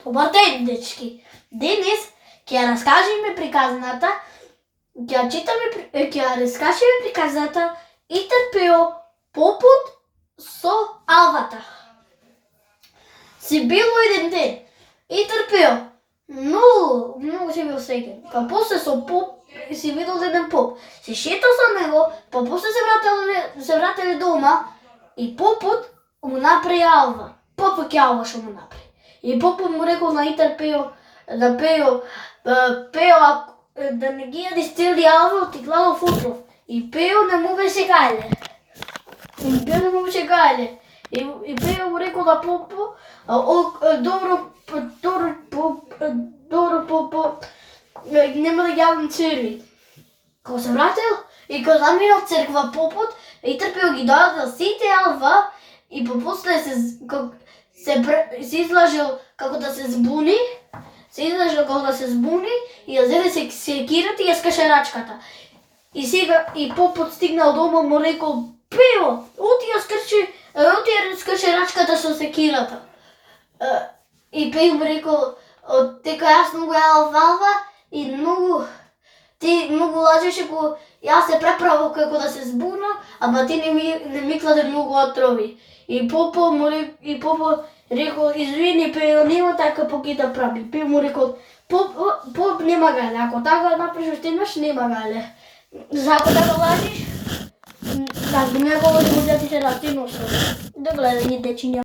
Добар ден, дечки. Денес ќе ја раскажеме приказната, ќе ја раскажеме приказната Итар Пео попут со алвата. Си било еден ден. Итар Пео многу се бил среќен. Па после со поп си видел еден поп. Се шетал со него, па после се врателе дома и попут му направи алва. Попут алва што му направи. И попут му рекол на Итар Пео да Пео да не ги јадиш цели алва, ти гладов отров. И Пео не му беше гајле. И Пео му рекол на Попу, добро Попу, нема да јадам цели. Кога се вратил и кога заминал црква попут, Итар Пео ги дадел сите алва и попосле се излажил како да се збуни, и ја зеде секирата и ја скрше рачката. И попут стигнал дома, му рекол: Пео, оти ја скрше рачката со секирата. И Пео му рекол: дека јас многу јадов алва и ти многу лажеше кога јас се преправив како да се збуна, ама ти не ми кладе многу отрови. И Попо рекол: извини Пео, нема така поки да прави. Пео му рекол: Поп нема гајле, ако така направиш оштеднаш нема гајле. Ако така лажиш, да го негово да ти се расти носот. Да гледање, дечиња.